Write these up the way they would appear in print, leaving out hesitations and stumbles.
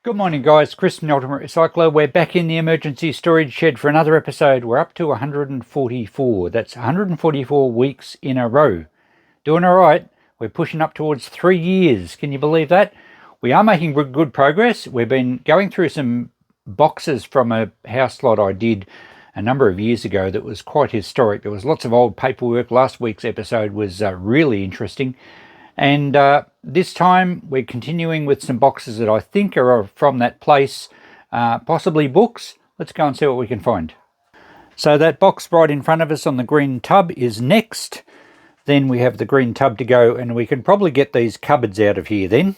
Good morning, guys. Chris from the Ultimate Recycler. We're back in the emergency storage shed for another episode. We're up to 144. That's 144 weeks in a row. Doing all right. We're pushing up towards 3 years. Can you believe that? We are making good progress. We've been going through some boxes from a house lot I did a number of years ago that was quite historic. There was lots of old paperwork. Last week's episode was really interesting. And this time we're continuing with some boxes that I think are from that place, possibly books. Let's go and see what we can find. So that box right in front of us on the green tub is next. Then we have the green tub to go, and we can probably get these cupboards out of here then.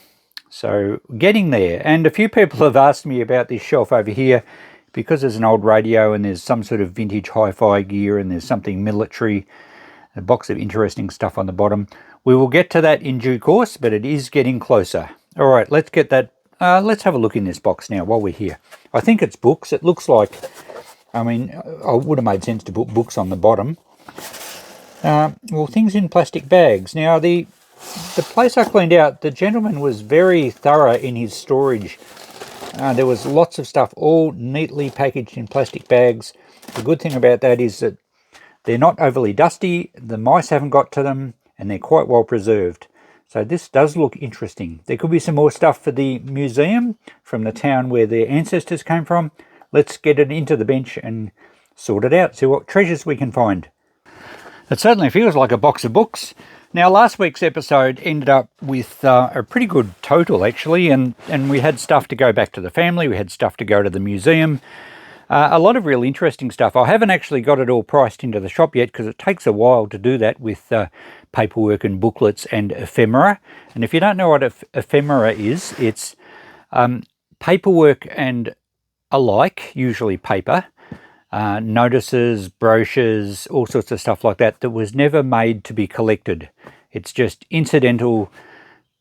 So getting there. And a few people have asked me about this shelf over here because there's an old radio and there's some sort of vintage hi-fi gear and there's something military, a box of interesting stuff on the bottom. We will get to that in due course, but it is getting closer. All right, let's get that. Let's have a look in this box now while we're here. I think it's books. It looks like, I mean, I would have made sense to put books on the bottom. Well, things in plastic bags. Now, the place I cleaned out, the gentleman was very thorough in his storage. There was lots of stuff all neatly packaged in plastic bags. The good thing about that is that they're not overly dusty, the mice haven't got to them, and they're quite well preserved. So this does look interesting. There could be some more stuff for the museum from the town where their ancestors came from. Let's get it into the bench and sort it out, see what treasures we can find. It certainly feels like a box of books. Now, last week's episode ended up with a pretty good total, actually, and we had stuff to go back to the family, we had stuff to go to the museum. A lot of really interesting stuff. I haven't actually got it all priced into the shop yet because it takes a while to do that with paperwork and booklets and ephemera. And if you don't know what ephemera is, it's paperwork and alike, usually paper, notices, brochures, all sorts of stuff like that was never made to be collected. It's just incidental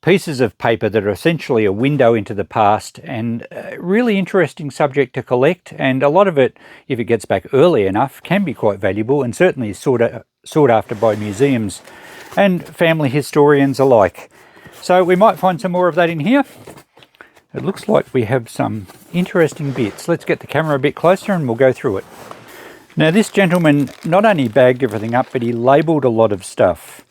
pieces of paper that are essentially a window into the past, and a really interesting subject to collect. And a lot of it, if it gets back early enough, can be quite valuable and certainly sought after by museums and family historians alike. So we might find some more of that in here. It looks like we have some interesting bits. Let's get the camera a bit closer and we'll go through it. Now, this gentleman not only bagged everything up, but he labelled a lot of stuff.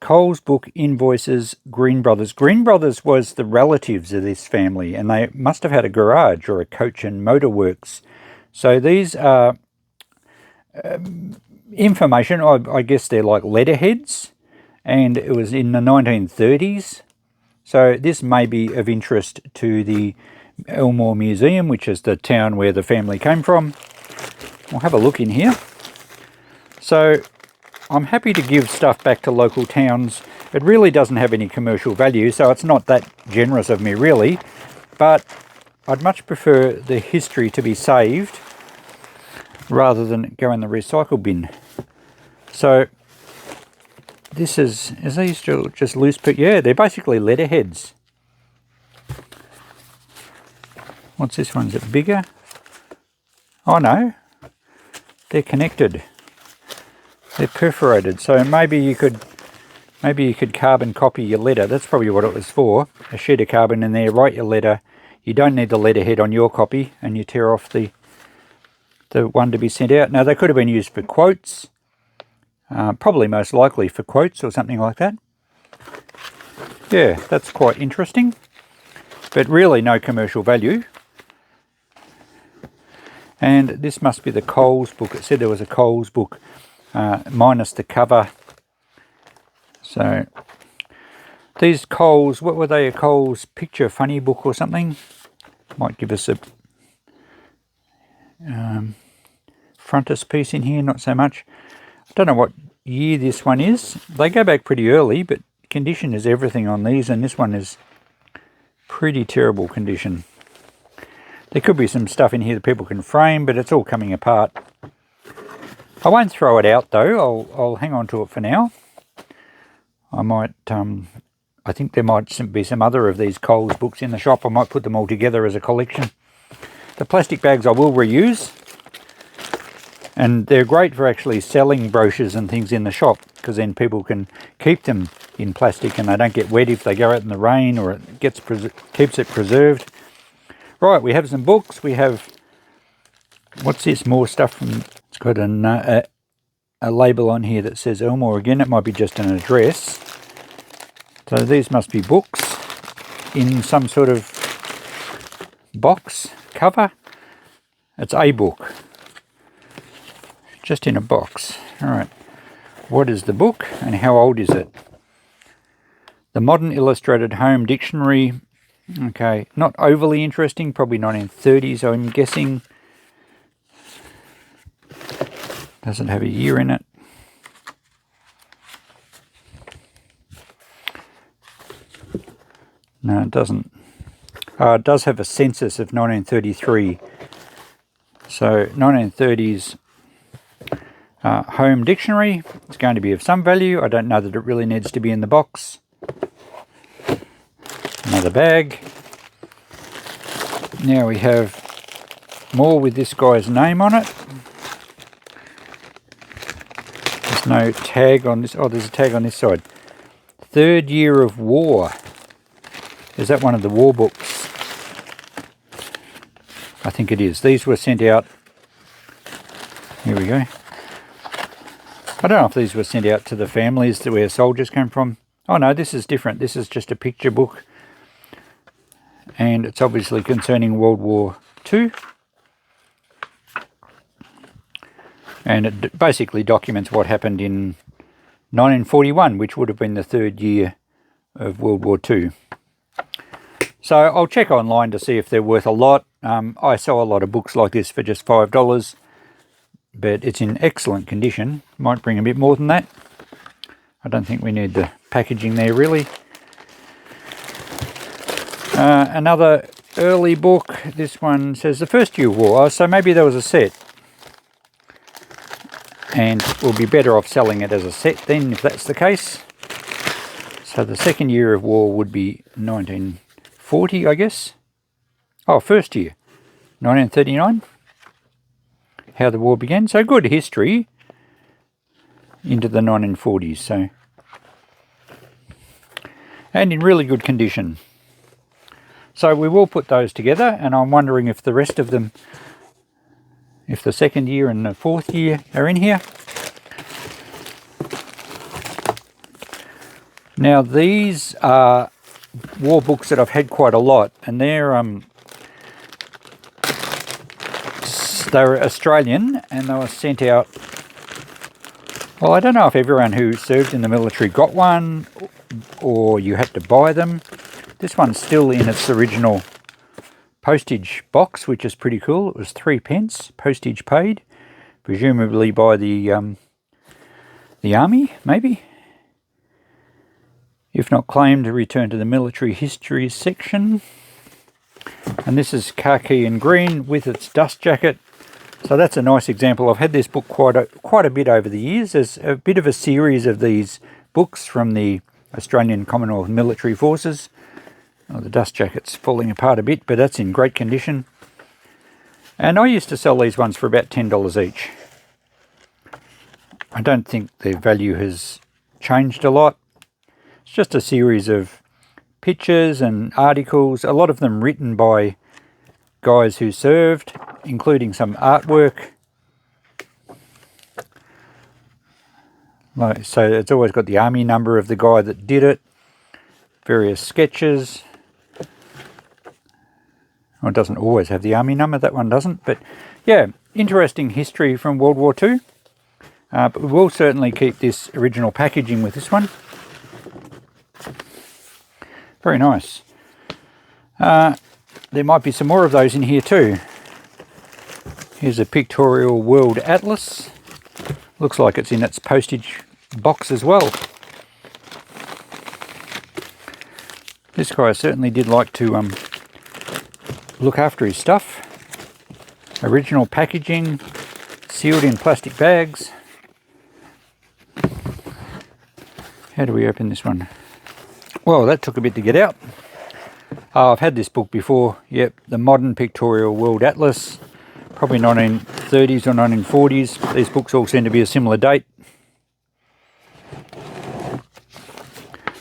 Coles book, invoices, Green Brothers. Green Brothers was the relatives of this family, and they must have had a garage or a coach and motor works. So these are information, I guess they're like letterheads, and it was in the 1930s. So this may be of interest to the Elmore Museum, which is the town where the family came from. We'll have a look in here. So I'm happy to give stuff back to local towns. It really doesn't have any commercial value, so it's not that generous of me really, but I'd much prefer the history to be saved rather than go in the recycle bin. So this is these still just loose, but yeah, they're basically letterheads. What's this one? Is it bigger? Oh no, they're connected. They're perforated, so maybe you could carbon copy your letter. That's probably what it was for. A sheet of carbon in there, write your letter. You don't need the letterhead on your copy, and you tear off the one to be sent out. Now, they could have been used for quotes, probably most likely for quotes or something like that. Yeah, that's quite interesting, but really no commercial value. And this must be the Coles book. It said there was a Coles book. Minus the cover. So these Coles, what were they? A Coles picture funny book or something? Might give us a frontispiece in here, not so much. I don't know what year this one is. They go back pretty early, but condition is everything on these, and this one is pretty terrible condition. There could be some stuff in here that people can frame, but it's all coming apart. I won't throw it out though, I'll hang on to it for now. I might, I think there might be some other of these Coles books in the shop. I might put them all together as a collection. The plastic bags I will reuse, and they're great for actually selling brochures and things in the shop, because then people can keep them in plastic and they don't get wet if they go out in the rain, or it keeps it preserved. Right, we have some books. We have, what's this, more stuff from, it's got a label on here that says Elmore again. It might be just an address. So these must be books in some sort of box cover. It's a book, just in a box. All right, what is the book and how old is it? The Modern Illustrated Home Dictionary. Okay, not overly interesting, probably 1930s I'm guessing. Doesn't have a year in it. No, it doesn't. It does have a census of 1933. So 1930s home dictionary. It's going to be of some value. I don't know that it really needs to be in the box. Another bag. Now we have more with this guy's name on it. There's no tag on this. Oh, there's a tag on this side. 3rd Year of War. Is that one of the war books? I think it is. These were sent out. Here we go. I don't know if these were sent out to the families where soldiers came from. Oh no, this is different. This is just a picture book. And it's obviously concerning World War II. And it basically documents what happened in 1941, which would have been the 3rd year of World War II. So I'll check online to see if they're worth a lot. I sell a lot of books like this for just $5, but it's in excellent condition. Might bring a bit more than that. I don't think we need the packaging there really. Another early book. This one says the 1st Year of War. So maybe there was a set. And we'll be better off selling it as a set then, if that's the case. So the 2nd Year of War would be 1940, I guess. Oh, 1st year, 1939. How the war began. So good history into the 1940s. So, and in really good condition. So we will put those together, and I'm wondering if the rest of them, if the 2nd year and the 4th year are in here. Now these are war books that I've had quite a lot, and they're Australian, and they were sent out. Well, I don't know if everyone who served in the military got one, or you had to buy them. This one's still in its original postage box, which is pretty cool. It was 3p, postage paid, presumably by the army, maybe. If not claimed, return to the military history section. And this is khaki and green with its dust jacket. So that's a nice example. I've had this book quite a bit over the years. There's a bit of a series of these books from the Australian Commonwealth Military Forces. Oh, the dust jacket's falling apart a bit, but that's in great condition. And I used to sell these ones for about $10 each. I don't think their value has changed a lot. It's just a series of pictures and articles, a lot of them written by guys who served, including some artwork. So it's always got the army number of the guy that did it, various sketches. Well, it doesn't always have the army number, that one doesn't, but yeah, interesting history from World War II. But we will certainly keep this original packaging with this one. Very nice. There might be some more of those in here too. Here's a Pictorial World Atlas. Looks like it's in its postage box as well. This guy certainly did like to look after his stuff. Original packaging, sealed in plastic bags. How do we open this one? Well, that took a bit to get out. I've had this book before. Yep, the Modern Pictorial World Atlas. Probably 1930s or 1940s. These books all seem to be a similar date.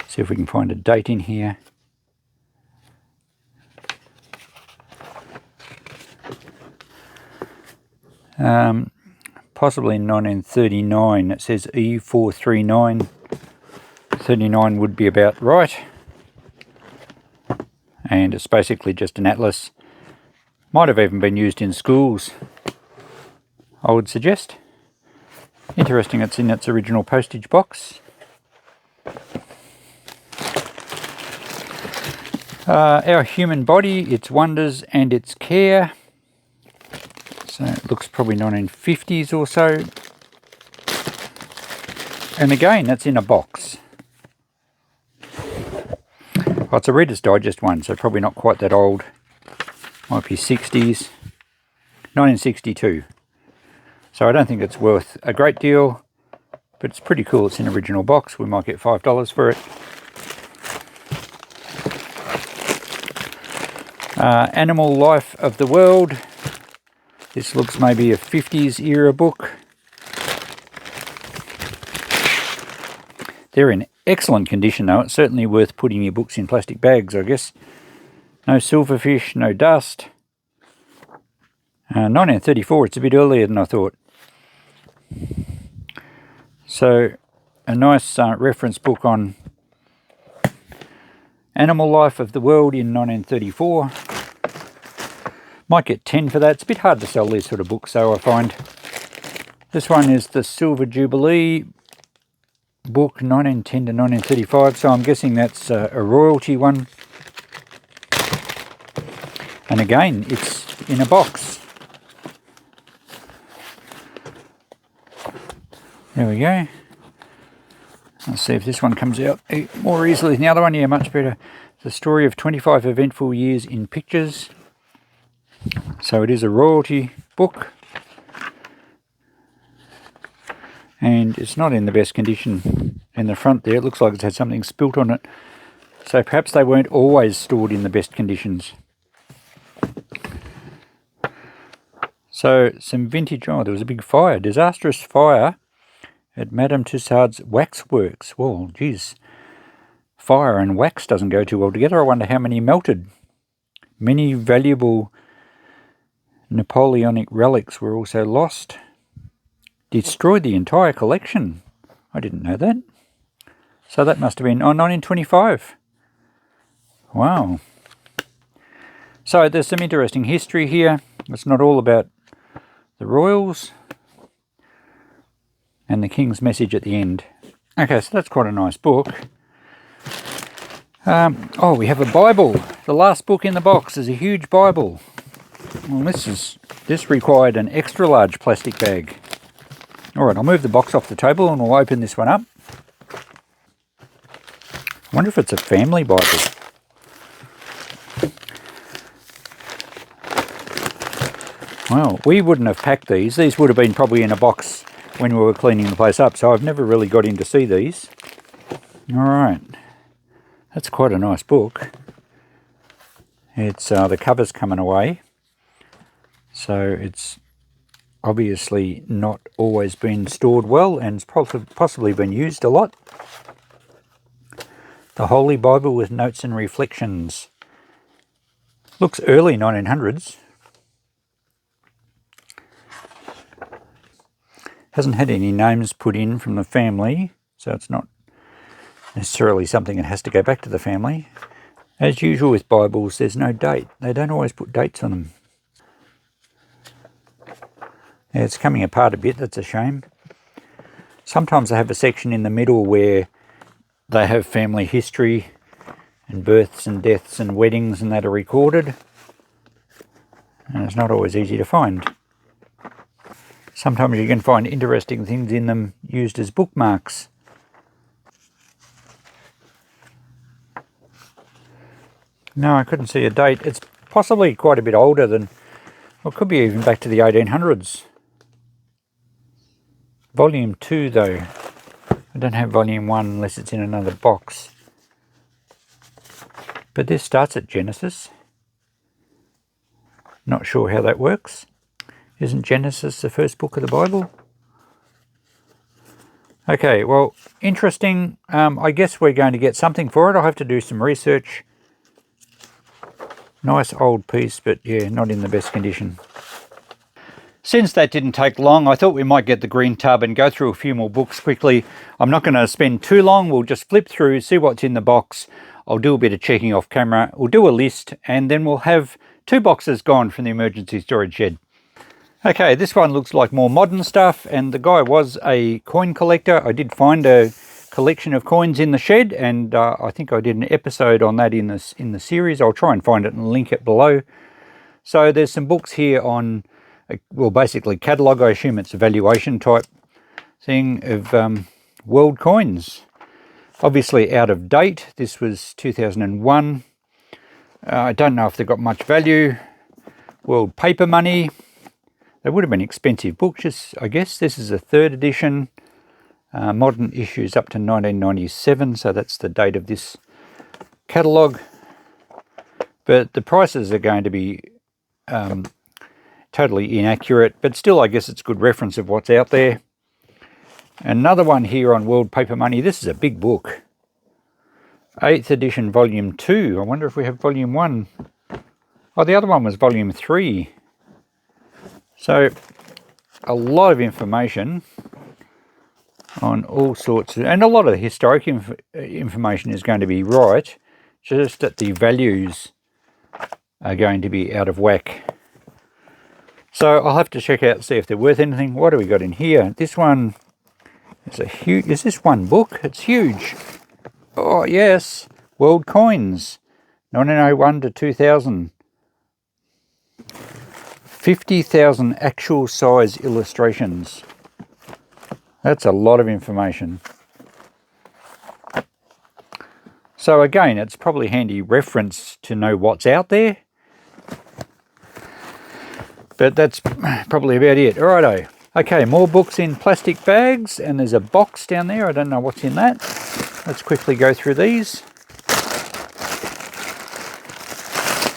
See if we can find a date in here. Possibly 1939. It says E439. 39 would be about right. And it's basically just an atlas. Might have even been used in schools, I would suggest. Interesting, it's in its original postage box. Our human body, its wonders and its care. So it looks probably 1950s or so. And again, that's in a box. Oh, it's a Reader's Digest one, so probably not quite that old. Might be 60s. 1962. So I don't think it's worth a great deal, but it's pretty cool. It's in original box. We might get $5 for it. Animal Life of the World. This looks maybe a 50s era book. They're in excellent condition though. It's certainly worth putting your books in plastic bags, I guess. No silverfish, no dust. 1934, it's a bit earlier than I thought. So, a nice reference book on Animal Life of the World in 1934. Might get 10 for that. It's a bit hard to sell these sort of books though, I find. This one is the Silver Jubilee book, 1910 to 1935, so I'm guessing that's a royalty one. And again, it's in a box. There we go. Let's see if this one comes out more easily than the other one. Yeah, much better. The story of 25 eventful years in pictures. So it is a royalty book. And it's not in the best condition in the front there. It looks like it's had something spilt on it. So perhaps they weren't always stored in the best conditions. So some vintage, oh, there was a big fire, disastrous fire at Madame Tussauds Waxworks. Well, geez, fire and wax doesn't go too well together. I wonder how many melted. Many valuable Napoleonic relics were also lost. Destroyed the entire collection. I didn't know that. So that must have been 1925. Wow. So there's some interesting history here. It's not all about the royals and the king's message at the end. Okay, so that's quite a nice book. Oh, we have a Bible. The last book in the box is a huge Bible. Well, this required an extra large plastic bag. Alright, I'll move the box off the table and we'll open this one up. I wonder if it's a family Bible. Well, we wouldn't have packed these. These would have been probably in a box when we were cleaning the place up, so I've never really got in to see these. Alright, that's quite a nice book. It's the cover's coming away, so it's obviously not always been stored well and it's possibly been used a lot. The Holy Bible with Notes and Reflections. Looks early 1900s. Hasn't had any names put in from the family, so it's not necessarily something that has to go back to the family. As usual with Bibles, there's no date. They don't always put dates on them. Yeah, it's coming apart a bit, that's a shame. Sometimes they have a section in the middle where they have family history and births and deaths and weddings and that are recorded. And it's not always easy to find. Sometimes you can find interesting things in them used as bookmarks. No, I couldn't see a date. It's possibly quite a bit older than, well, it could be even back to the 1800s. Volume 2 though. I don't have volume 1 unless it's in another box. But this starts at Genesis. Not sure how that works. Isn't Genesis the first book of the Bible? Okay, well, interesting. I guess we're going to get something for it. I'll have to do some research. Nice old piece, but yeah, not in the best condition. Since that didn't take long, I thought we might get the green tub and go through a few more books quickly. I'm not going to spend too long. We'll just flip through, see what's in the box. I'll do a bit of checking off camera. We'll do a list, and then we'll have 2 boxes gone from the emergency storage shed. Okay, this one looks like more modern stuff, and the guy was a coin collector. I did find a collection of coins in the shed, and I think I did an episode on that in the series. I'll try and find it and link it below. So there's some books here on, well, basically catalogue. I assume it's a valuation type thing of world coins. Obviously out of date. This was 2001. I don't know if they've got much value. World paper money. They would have been expensive books, I guess. This is a 3rd edition. Modern issues up to 1997, so that's the date of this catalogue. But the prices are going to be totally inaccurate, but still I guess it's good reference of what's out there. Another one here on world paper money. This is a big book. 8th edition, volume 2. I wonder if we have volume 1. Oh, the other one was volume 3. So, a lot of information on all sorts of, and a lot of the historic information is going to be right, just that the values are going to be out of whack. So I'll have to check out, see if they're worth anything. What do we got in here? This one is a huge, is this one book? It's huge. Oh yes, World Coins, 1901 to 2000. 50,000 actual size illustrations. That's a lot of information. So again, it's probably handy reference to know what's out there. But that's probably about it. Alrighto. Okay, more books in plastic bags, and there's a box down there. I don't know what's in that. Let's quickly go through these.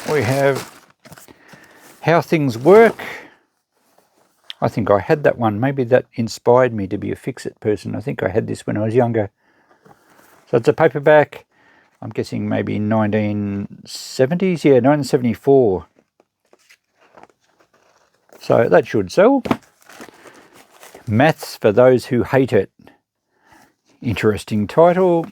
We have How Things Work. I think I had that one. Maybe that inspired me to be a fix-it person. I think I had this when I was younger. So it's a paperback. I'm guessing maybe 1970s. Yeah, 1974. So that should sell. Maths for Those Who Hate It. Interesting title.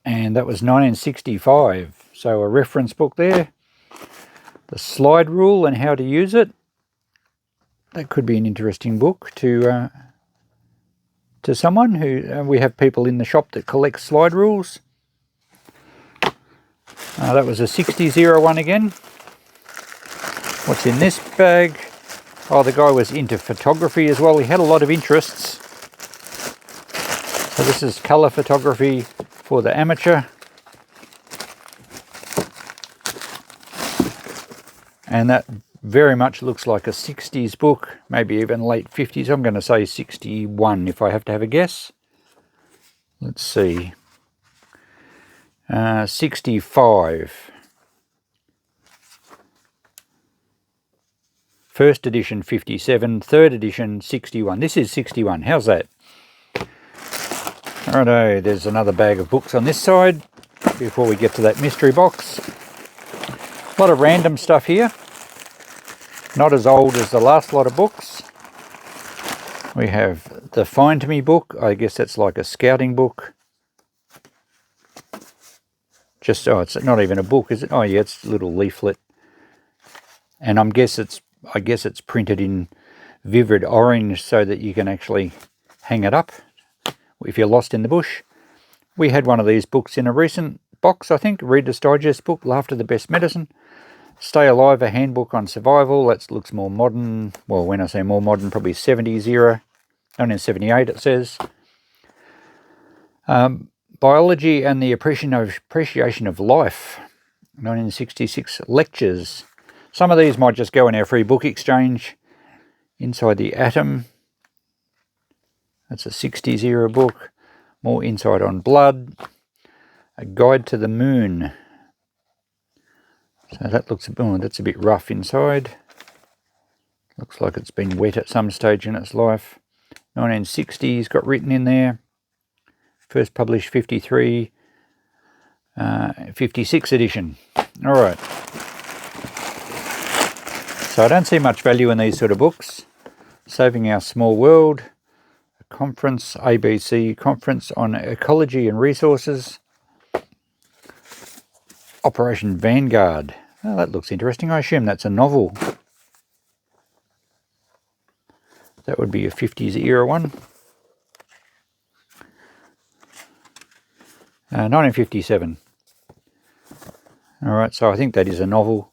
And that was 1965. So a reference book there. The Slide Rule and How to Use It. That could be an interesting book to someone who... we have people in the shop that collect slide rules. That was a 60s one again. What's in this bag? Oh, the guy was into photography as well. He had a lot of interests. So this is colour photography for the amateur. And that very much looks like a 60s book, maybe even late 50s. I'm going to say 61 if I have to have a guess. Let's see. 65. First edition 57, 3rd edition 61. This is 61. How's that? Righto, there's another bag of books on this side before we get to that mystery box. A lot of random stuff here. Not as old as the last lot of books. We have the Find Me book. I guess that's like a scouting book. Just, oh, it's not even a book, is it? Oh yeah, it's a little leaflet. And I guess it's printed in vivid orange so that you can actually hang it up if you're lost in the bush. We had one of these books in a recent box, I think. Reader's Digest book, Laughter the Best Medicine. Stay Alive, a handbook on survival. That looks more modern. Well, when I say more modern, probably 70s era. 1978 it says. Biology and the Appreciation of Life. 1966 lectures. Some of these might just go in our free book exchange. Inside the Atom. That's a 60s era book. More insight on blood. A Guide to the Moon. So that looks, oh, that's a bit rough inside. Looks like it's been wet at some stage in its life. 1960s got written in there. First published 53, 56 edition. All right. So I don't see much value in these sort of books. Saving Our Small World, a conference, ABC conference on ecology and resources, Operation Vanguard. Oh, that looks interesting. I assume that's a novel. That would be a 50s era one. 1957. All right, so I think that is a novel.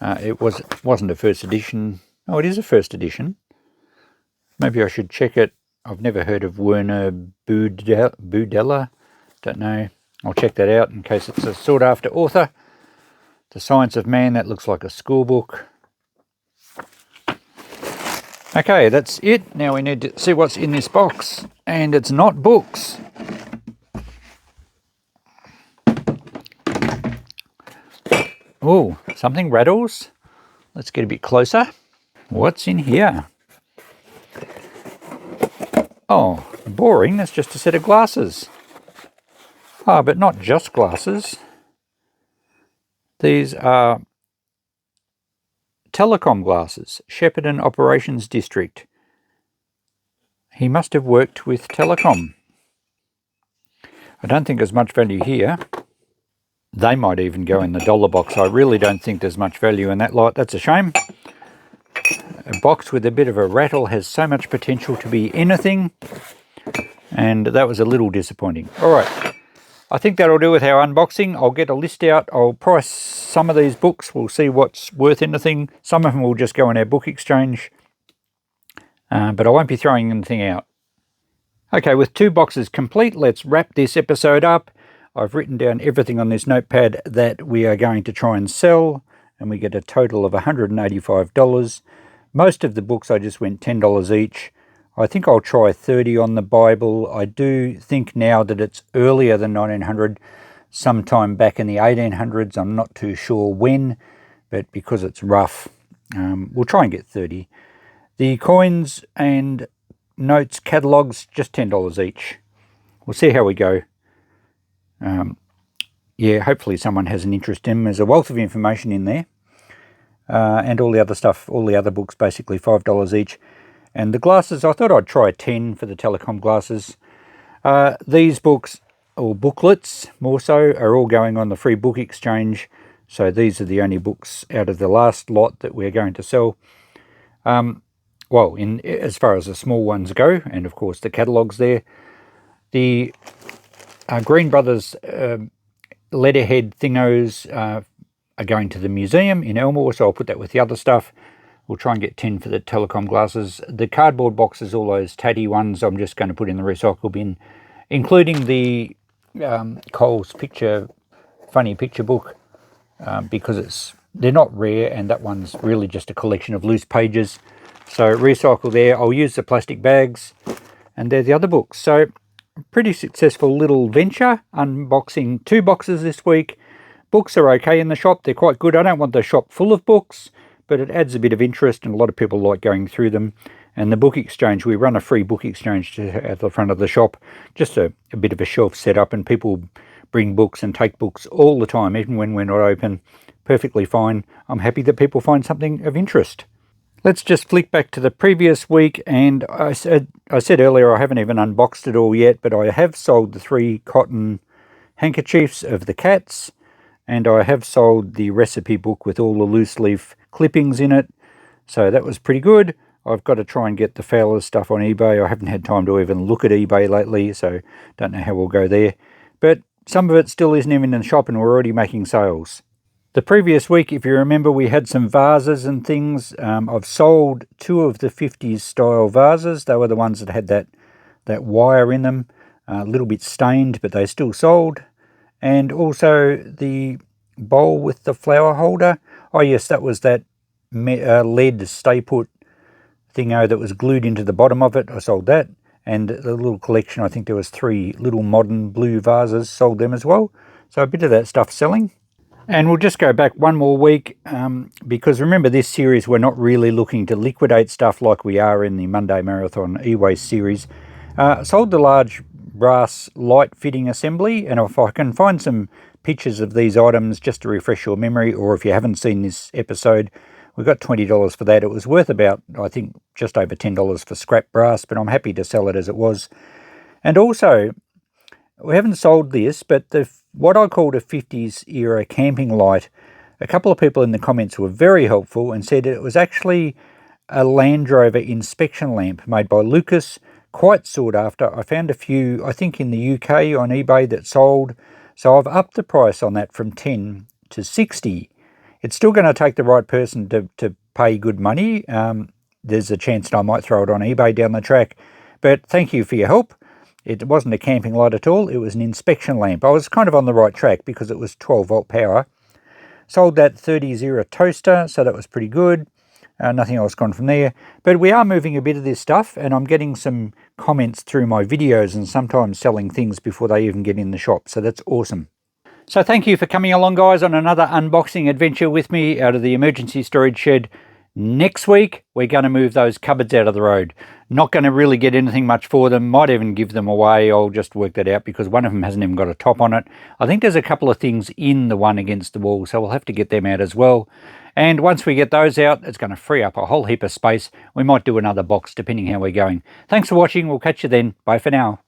It wasn't a first edition. Oh, it is a first edition. Maybe I should check it. I've never heard of Werner Budella. Don't know. I'll check that out in case it's a sought-after author. The Science of Man, that looks like a school book. Okay, that's it. Now we need to see what's in this box. And it's not books. Oh, something rattles. Let's get a bit closer. What's in here? Oh, boring. That's just a set of glasses. Ah, but not just glasses. These are telecom glasses, Shepparton Operations District. He must have worked with telecom. I don't think there's much value here. They might even go in the dollar box. I really don't think there's much value in that lot. That's a shame. A box with a bit of a rattle has so much potential to be anything. And that was a little disappointing. All right. I think that'll do with our unboxing. I'll get a list out. I'll price some of these books. We'll see what's worth anything. Some of them will just go in our book exchange. But I won't be throwing anything out. Okay, with 2 boxes complete, let's wrap this episode up. I've written down everything on this notepad that we are going to try and sell, and we get a total of $185. Most of the books I just went $10 each. I think I'll try 30 on the Bible. I do think now that it's earlier than 1900, sometime back in the 1800s. I'm not too sure when, but because it's rough, we'll try and get 30. The coins and notes catalogues, just $10 each. We'll see how we go. Yeah, hopefully someone has an interest in them. There's a wealth of information in there. And all the other stuff, all the other books, basically $5 each. And the glasses, I thought I'd try 10 for the telecom glasses. These books, or booklets more so, are all going on the free book exchange. So these are the only books out of the last lot that we're going to sell. Well, as far as the small ones go, and of course the catalogues there. The Green Brothers letterhead thingos are going to the museum in Elmore, so I'll put that with the other stuff. We'll try and get 10 for the telecom glasses. The cardboard boxes, all those tatty ones, I'm just going to put in the recycle bin, including the Cole's funny picture book, because they're not rare, and that one's really just a collection of loose pages. So recycle there. I'll use the plastic bags, and they're the other books. So pretty successful little venture, unboxing 2 boxes this week. Books are okay in the shop. They're quite good. I don't want the shop full of books, but it adds a bit of interest, and a lot of people like going through them. And the book exchange, we run a free book exchange at the front of the shop, just a bit of a shelf set up, and people bring books and take books all the time, even when we're not open. Perfectly fine. I'm happy that people find something of interest. Let's just flick back to the previous week, and I said earlier I haven't even unboxed it all yet, but I have sold the 3 cotton handkerchiefs of the cats, and I have sold the recipe book with all the loose leaf clippings in it, so that was pretty good. I've got to try and get the Fowler's stuff on eBay. I haven't had time to even look at eBay lately, so don't know how we'll go there. But some of it still isn't even in the shop, and we're already making sales. The previous week, if you remember, we had some vases and things. I've sold 2 of the 50s style vases. They were the ones that had that wire in them, a little bit stained, but they still sold. And also the bowl with the flower holder. Oh yes, that was that lead stay put thingo that was glued into the bottom of it. I sold that. And the little collection, I think there was 3 little modern blue vases, sold them as well. So a bit of that stuff selling. And we'll just go back one more week, because remember, this series we're not really looking to liquidate stuff like we are in the Monday Marathon e-waste series. Sold the large brass light fitting assembly, and if I can find some pictures of these items just to refresh your memory, or if you haven't seen this episode, We got $20 for that. It was worth about, I think, just over $10 for scrap brass, but I'm happy to sell it as it was. And also, we haven't sold this, but what I called a 50s era camping light, a couple of people in the comments were very helpful and said it was actually a Land Rover inspection lamp made by Lucas, quite sought after. I found a few, I think in the UK on eBay, that sold. So I've upped the price on that from 10 to 60. It's still going to take the right person to pay good money. There's a chance that I might throw it on eBay down the track. But thank you for your help. It wasn't a camping light at all. It was an inspection lamp. I was kind of on the right track because it was 12 volt power. Sold that 30s era toaster, so that was pretty good. Nothing else gone from there. But we are moving a bit of this stuff, and I'm getting some comments through my videos and sometimes selling things before they even get in the shop. So that's awesome. So thank you for coming along, guys, on another unboxing adventure with me out of the emergency storage shed. Next week, we're going to move those cupboards out of the road. Not going to really get anything much for them. Might even give them away. I'll just work that out because one of them hasn't even got a top on it. I think there's a couple of things in the one against the wall, so we'll have to get them out as well. And once we get those out, it's going to free up a whole heap of space. We might do another box depending how we're going. Thanks for watching. We'll catch you then. Bye for now.